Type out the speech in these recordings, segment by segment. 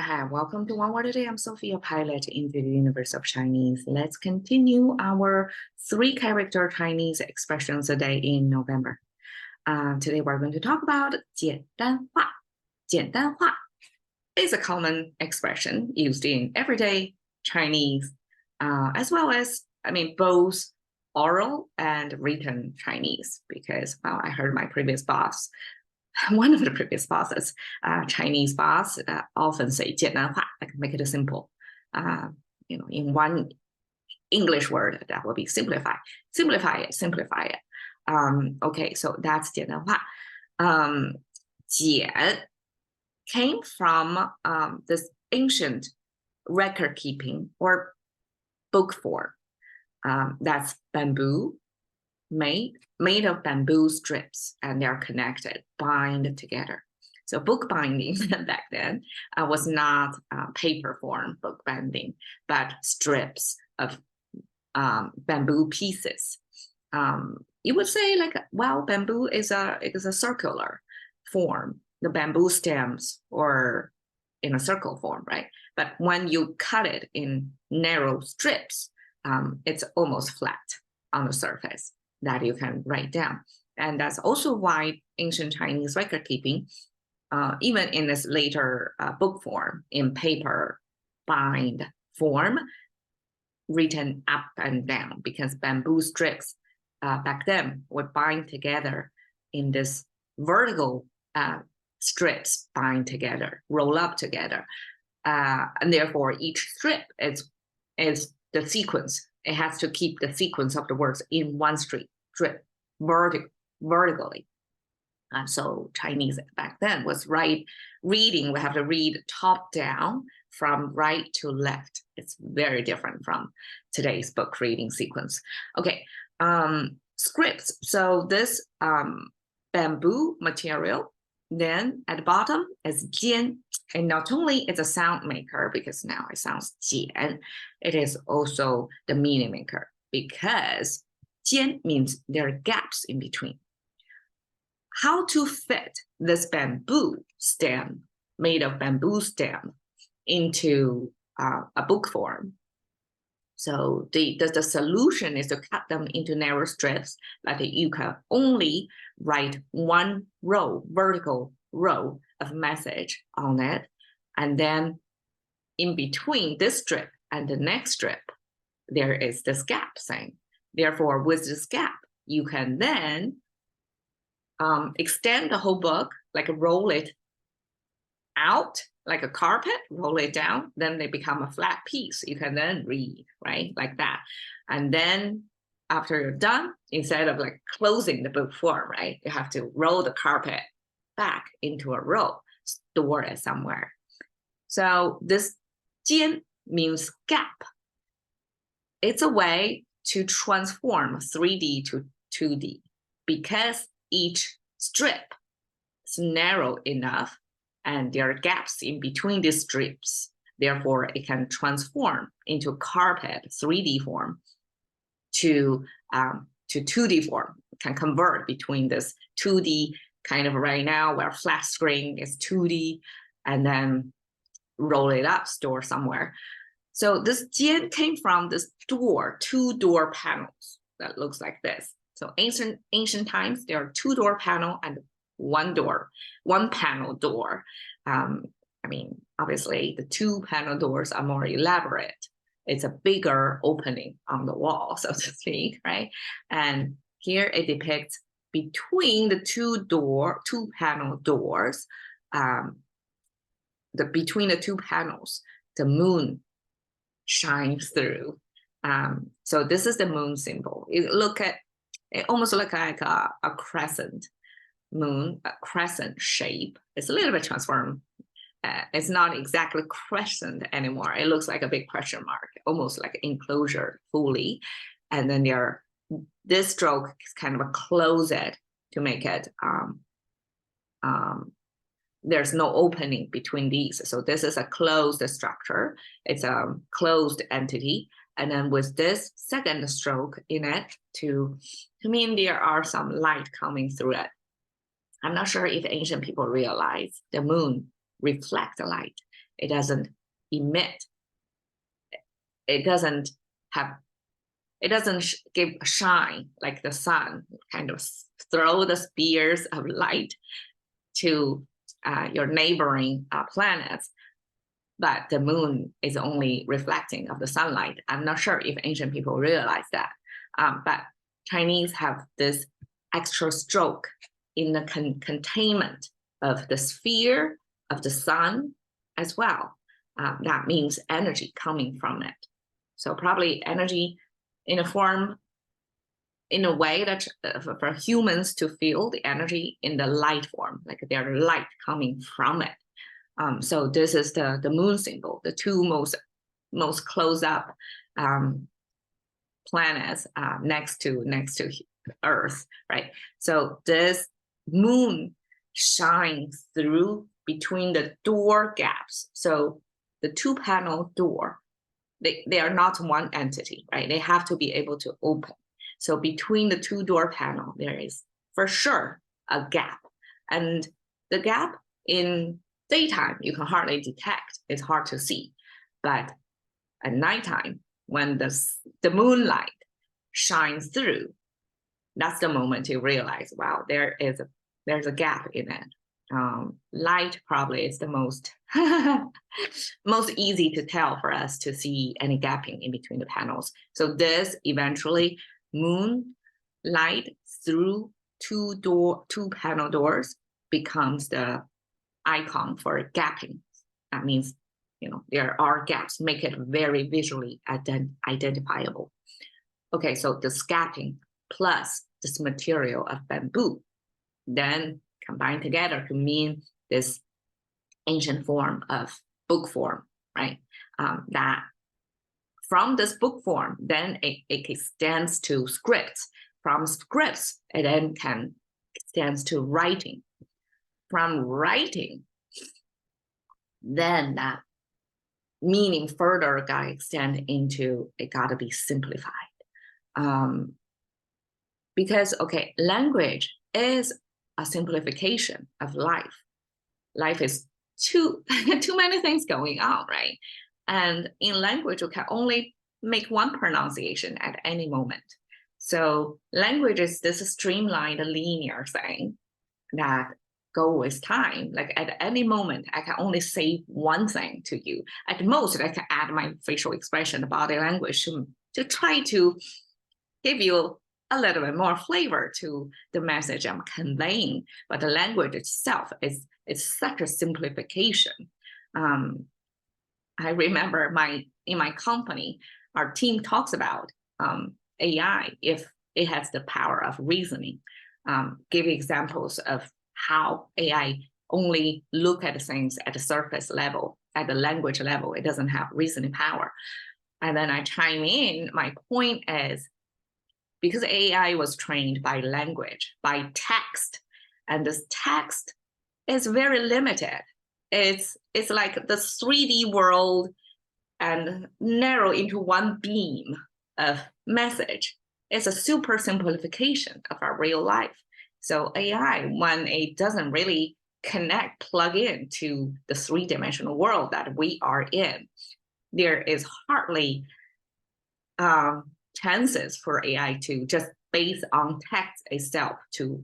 Hi, welcome to One Word a Day. I'm Sophia, pilot into the universe of Chinese. Let's continue our 3-character Chinese expressions a day in November. Today we're going to talk about 简单化.简单化 is a common expression used in everyday Chinese, as well as, both oral and written Chinese, because, well, I heard my previous boss, one of the previous bosses, Chinese boss, often say 简单化, like make it simple. In one English word, that will be simplify. Simplify it. Okay, so that's 简单化. 简 came from this ancient record keeping or book form. That's bamboo, made of bamboo strips, and they're connected, bind together. So book binding back then was not paper form book binding, but strips of bamboo pieces. You would say bamboo is a circular form. The bamboo stems or in a circle form, right? But when you cut it in narrow strips, it's almost flat on the surface that you can write down. And that's also why ancient Chinese record keeping, even in this later book form, in paper bind form, written up and down, because bamboo strips back then would bind together in this vertical strips bind together, roll up together. And therefore each strip is the sequence. It has to keep the sequence of the words in one strip vertically. So Chinese back then was reading, we have to read top down from right to left. It's very different from today's book reading sequence. Okay, scripts. So this bamboo material, then at the bottom is 尖, and not only it's a sound maker, because now it sounds 尖, it is also the meaning maker, because 尖 means there are gaps in between. How to fit this bamboo stem, made of bamboo stem, into a book form? So the solution is to cut them into narrow strips, but you can only write one vertical row of message on it. And then in between this strip and the next strip, there is this gap saying. Therefore, with this gap, you can then extend the whole book, like roll it out like a carpet, roll it down, then they become a flat piece. You can then read, right? Like that. And then after you're done, instead of like closing the book form, right? You have to roll the carpet back into a row, store it somewhere. So this 尖 means gap. It's a way to transform 3D to 2D, because each strip is narrow enough and there are gaps in between these strips. Therefore, it can transform into carpet 3D form to 2D form. It can convert between this 2D kind of right now where flat screen is 2D, and then roll it up, store somewhere. So this 尖 came from this door, 2-door panels that looks like this. So ancient times, there are 2-door panel and one panel door. Obviously the 2-panel doors are more elaborate. It's a bigger opening on the wall, so to speak, right? And here it depicts between the 2-panel doors, between the 2 panels, the moon shines through. So this is the moon symbol. It almost looks like a crescent moon, a crescent shape. It's a little bit transformed. It's not exactly crescent anymore. It looks like a big question mark, almost like enclosure fully. And then this stroke is kind of a close it to make it, there's no opening between these. So this is a closed structure. It's a closed entity. And then with this second stroke in it to mean there are some light coming through it. I'm not sure if ancient people realize the moon reflect light. It doesn't emit. It doesn't give a shine like the sun, kind of throw the spears of light to your neighboring planets. But the moon is only reflecting of the sunlight. I'm not sure if ancient people realize that. But Chinese have this extra stroke in the containment of the sphere of the sun as well. That means energy coming from it. So probably energy in a way that for humans to feel the energy in the light form, like there's light coming from it. So this is the moon symbol, the two most close up planets next to Earth, right? So this moon shines through between the door gaps. So the two panel door, they are not one entity, right? They have to be able to open. So between the two door panel, there is for sure a gap. And the gap in daytime, you can hardly detect. It's hard to see. But at nighttime, when the moonlight shines through, that's the moment you realize, wow, there's a gap in it. Light probably is the most easy to tell for us to see any gapping in between the panels. So this eventually moon light through two panel doors becomes the icon for gapping. That means, there are gaps, make it very visually identifiable. Okay, so this gapping plus this material of bamboo, then combined together to mean this ancient form of book form, right? That from this book form, then it extends to scripts. From scripts, it then can extends to writing. From writing, then that meaning further got extend into it got to be simplified. Because, okay, language is a simplification of life. Life is too many things going on, right? And in language, you can only make one pronunciation at any moment. So language is this streamlined, linear thing that go with time. Like at any moment, I can only say one thing to you. At most, I can add my facial expression, body language to try to give you a little bit more flavor to the message I'm conveying. But the language itself is such a simplification. I remember in my company, our team talks about AI if it has the power of reasoning. Give examples of how AI only look at things at the surface level, at the language level. It doesn't have reasoning power. And then I chime in, my point is, because AI was trained by language, by text, and this text is very limited. It's like the 3D world and narrow into one beam of message. It's a super simplification of our real life. So AI, when it doesn't really plug in to the three-dimensional world that we are in, there is hardly chances for AI to just based on text itself to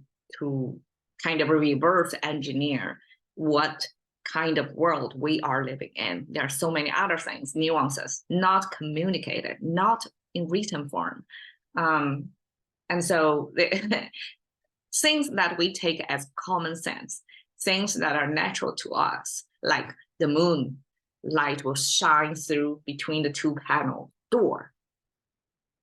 kind of reverse engineer what kind of world we are living in. There are so many other things, nuances, not communicated, not in written form. And so things that we take as common sense, things that are natural to us, like the moon light will shine through between the two panel door,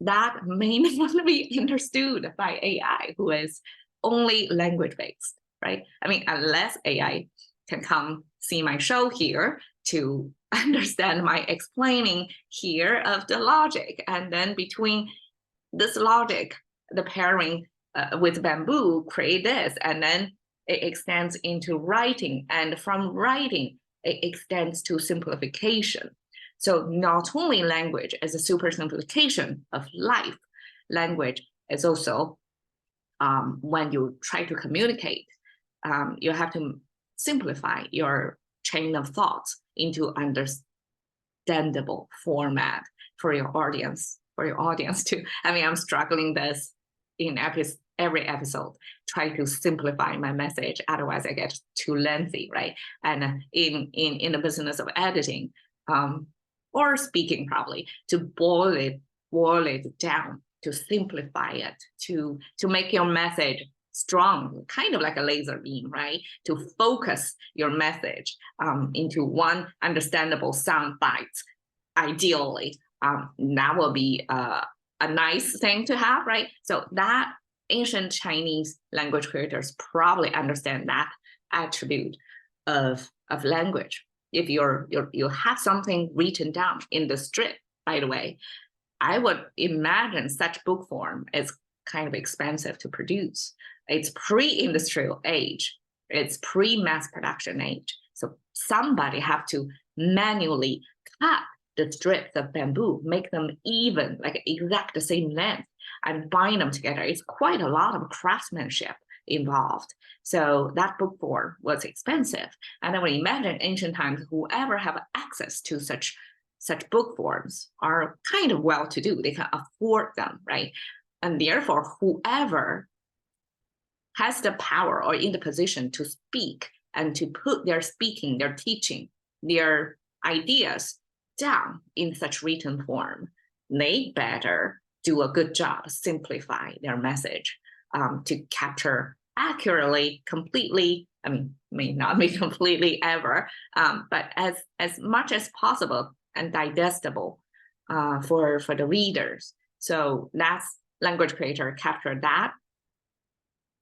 that may not be understood by AI, who is only language-based, right? I mean, unless AI can come see my show here to understand my explaining here of the logic, and then between this logic, the pairing with bamboo create this, and then it extends into writing, and from writing, it extends to simplification. So not only language is a super simplification of life, language is also, when you try to communicate, you have to simplify your chain of thoughts into understandable format for your audience. To, I mean, I'm struggling this in every episode, try to simplify my message. Otherwise, I get too lengthy, right? And in the business of editing, or speaking, probably to boil it down, to simplify it, to make your message strong, kind of like a laser beam, right? To focus your message into one understandable sound bite, ideally. That will be a nice thing to have, right? So that ancient Chinese language creators probably understand that attribute of language. If you have something written down in the script, by the way, I would imagine such book form is kind of expensive to produce. It's pre-industrial age. It's pre-mass production age. So somebody have to manually cut the strips of bamboo, make them even, like exact the same length, and bind them together. It's quite a lot of craftsmanship involved. So that book form was expensive. And I would imagine ancient times, whoever have access to such book forms are kind of well-to-do. They can afford them, right? And therefore, whoever has the power or in the position to speak and to put their speaking, their teaching, their ideas down in such written form, they better do a good job, simplify their message to capture accurately, completely, I mean, may not be completely ever, but as much as possible and digestible for the readers. So that's language creator capture that,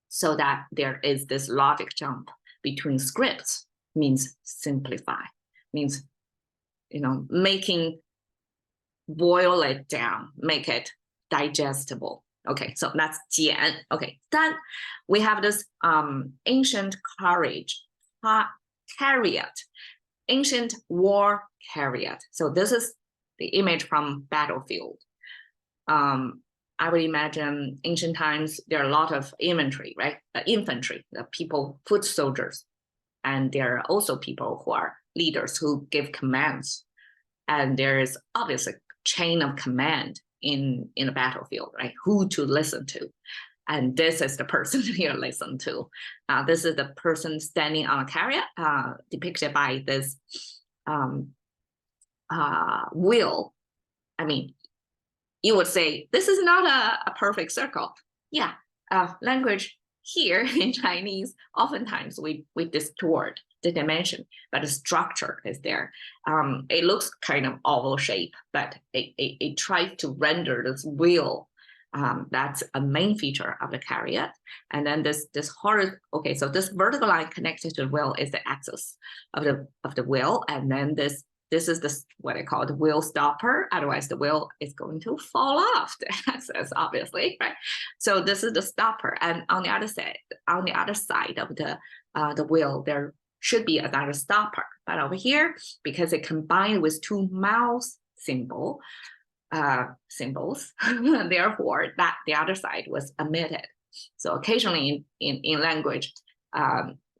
so that there is this logic jump between scripts, means simplify, means boil it down, make it digestible. Okay, so that's 简. Okay, then we have this ancient chariot, ancient war chariot. So this is the image from battlefield. I would imagine ancient times, there are a lot of infantry, right? Infantry, the people, foot soldiers. And there are also people who are leaders who give commands. And there is obviously chain of command in a battlefield, right? Who to listen to. And this is the person you listen to. This is the person standing on a chariot, depicted by this wheel. I mean, you would say, this is not a perfect circle. Yeah, language here in Chinese, oftentimes we distort the dimension, but the structure is there. It looks kind of oval shape, but it tries to render this wheel. That's a main feature of the chariot. And then this horizontal, okay, so this vertical line connected to the wheel is the axis of the wheel, and then this is what I call the wheel stopper. Otherwise, the wheel is going to fall off the axis, obviously, right? So this is the stopper, and on the other side of the wheel, there should be another stopper. But over here, because it combined with two mouse symbols, therefore that the other side was omitted. So occasionally in language,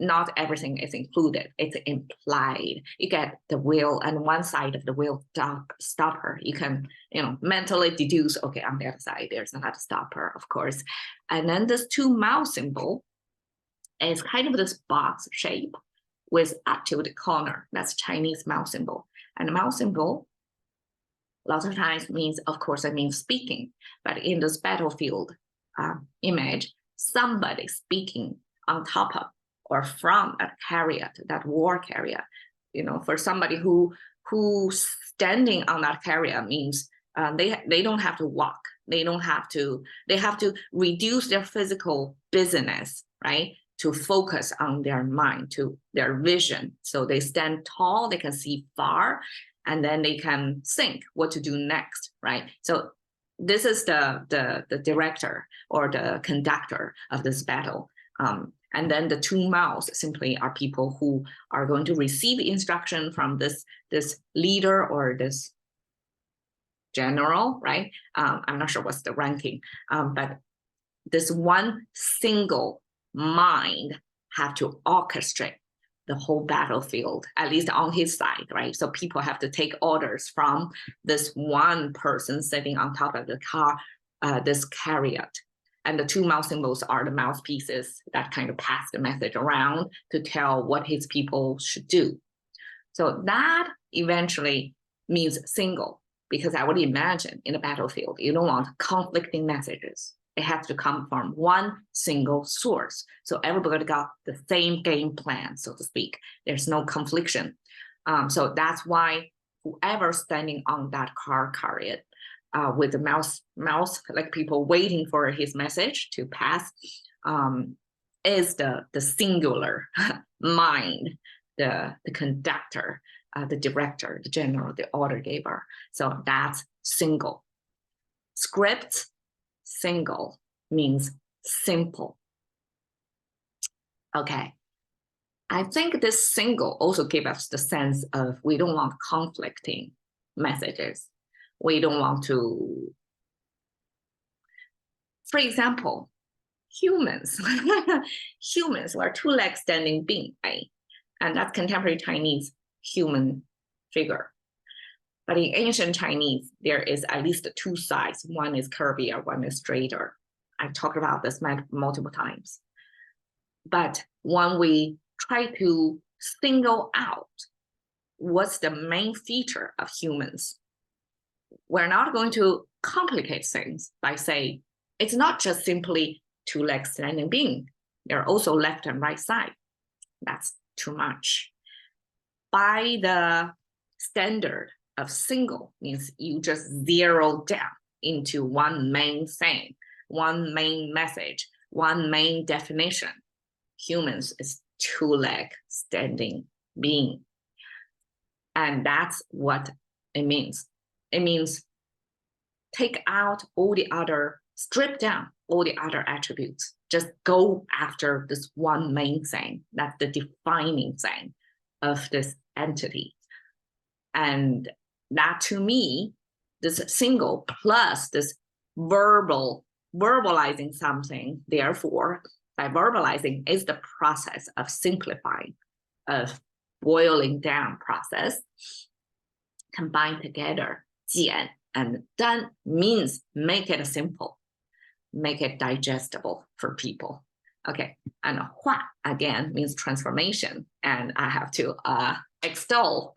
not everything is included, it's implied. You get the wheel and one side of the wheel stopper. You can mentally deduce, okay, on the other side there's another stopper, of course. And then this two mouse symbol is kind of this box shape with up to the corner. That's Chinese mouse symbol. And the mouse symbol lots of times means, of course, it means speaking. But in this battlefield image, somebody speaking on top of or from a chariot, that war chariot. For somebody who standing on that chariot means they don't have to walk. They have to reduce their physical business, right? To focus on their mind, to their vision. So they stand tall, they can see far, and then they can think what to do next, right? So this is the director or the conductor of this battle. And then the two mouths simply are people who are going to receive instruction from this leader or this general, right? I'm not sure what's the ranking, but this one single mind have to orchestrate the whole battlefield, at least on his side, right? So people have to take orders from this one person sitting on top of the car, this chariot. And the two mouse symbols are the mouthpieces that kind of pass the message around to tell what his people should do. So that eventually means single, because I would imagine in a battlefield, you don't want conflicting messages. It has to come from one single source. So everybody got the same game plan, so to speak. There's no confliction. So that's why whoever standing on that car chariot with the mouse, like people waiting for his message to pass, is the singular mind, the conductor, the director, the general, the order giver. So that's single. Script, single, means simple. Okay. I think this single also gives us the sense of we don't want conflicting messages. We don't want to, for example, humans. Humans were two-leg standing being, right? And that's contemporary Chinese human figure. But in ancient Chinese, there is at least two sides. One is curvier, one is straighter. I've talked about this multiple times. But when we try to single out what's the main feature of humans, we're not going to complicate things by saying it's not just simply two-leg standing being. There are also left and right side. That's too much. By the standard of single means you just zero down into one main thing, one main message, one main definition. Humans is two-leg standing being. And that's what it means. It means take out all the other, strip down all the other attributes. Just go after this one main thing. That's the defining thing of this entity. And that to me, this single plus this verbalizing something, therefore, by verbalizing is the process of simplifying, of boiling down process, combined together, 简 and 单 means make it simple, make it digestible for people. Okay, and 化 again means transformation, and I have to extol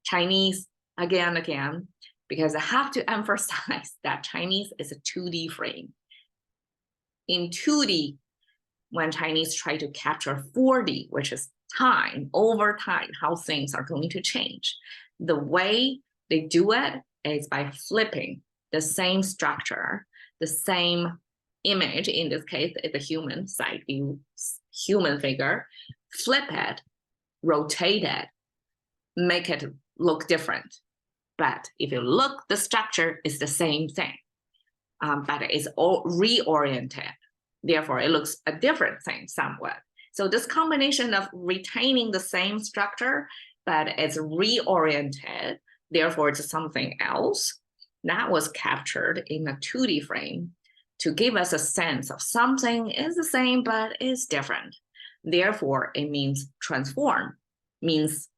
Chinese again, because I have to emphasize that Chinese is a 2D frame. In 2D, when Chinese try to capture 4D, which is time, over time, how things are going to change, the way they do it is by flipping the same structure, the same image, in this case, it's a human side view, human figure, flip it, rotate it, make it look different. But if you look, the structure is the same thing, but it's all reoriented. Therefore, it looks a different thing somewhat. So this combination of retaining the same structure, but it's reoriented, therefore it's something else, that was captured in a 2D frame to give us a sense of something is the same, but is different. Therefore, it means transform, means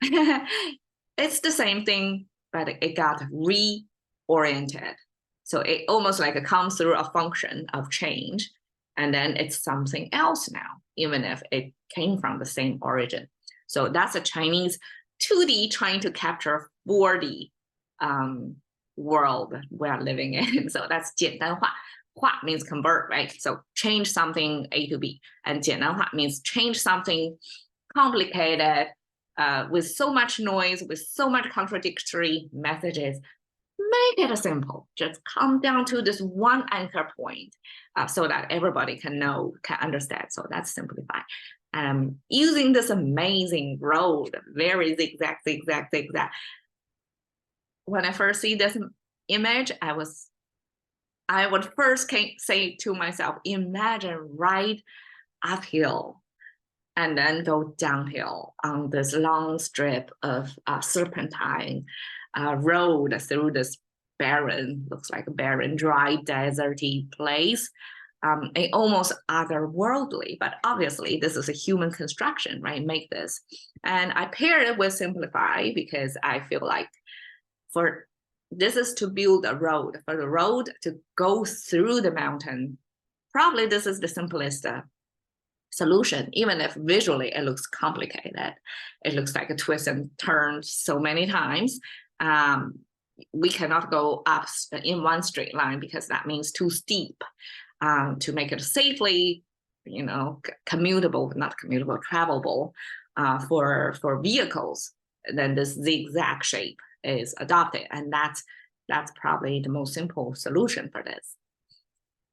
it's the same thing, but it got reoriented. So it almost like it comes through a function of change, and then it's something else now, even if it came from the same origin. So that's a Chinese 2D trying to capture 4D world we're living in. So that's 简单化. 化 means convert, right? So change something A to B. And 简单化 means change something complicated, with so much noise, with so much contradictory messages. Make it simple. Just come down to this one anchor point, so that everybody can know, can understand. So that's simplified. Using this amazing road, very zigzag. When I first see this image, I would first say to myself, imagine ride uphill and then go downhill on this long strip of serpentine road through this barren, looks like a barren, dry, deserty place. a almost otherworldly, but obviously this is a human construction, right? Make this. And I paired it with simplify because I feel like this is to build a road, for the road to go through the mountain. Probably this is the simplest solution, even if visually it looks complicated. It looks like a twist and turn so many times. We cannot go up in one straight line because that means too steep. To make it safely, commutable, not commutable, travelable for vehicles, then this zigzag shape is adopted, and that's probably the most simple solution for this.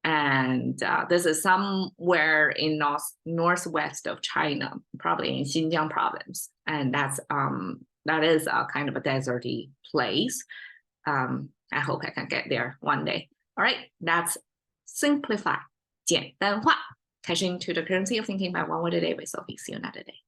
And this is somewhere in northwest of China, probably in Xinjiang province, and that is a kind of a deserty place. I hope I can get there one day. All right, that's simplify, 简单化. Catching to the currency of thinking by one word a day with Sophie. See you another day.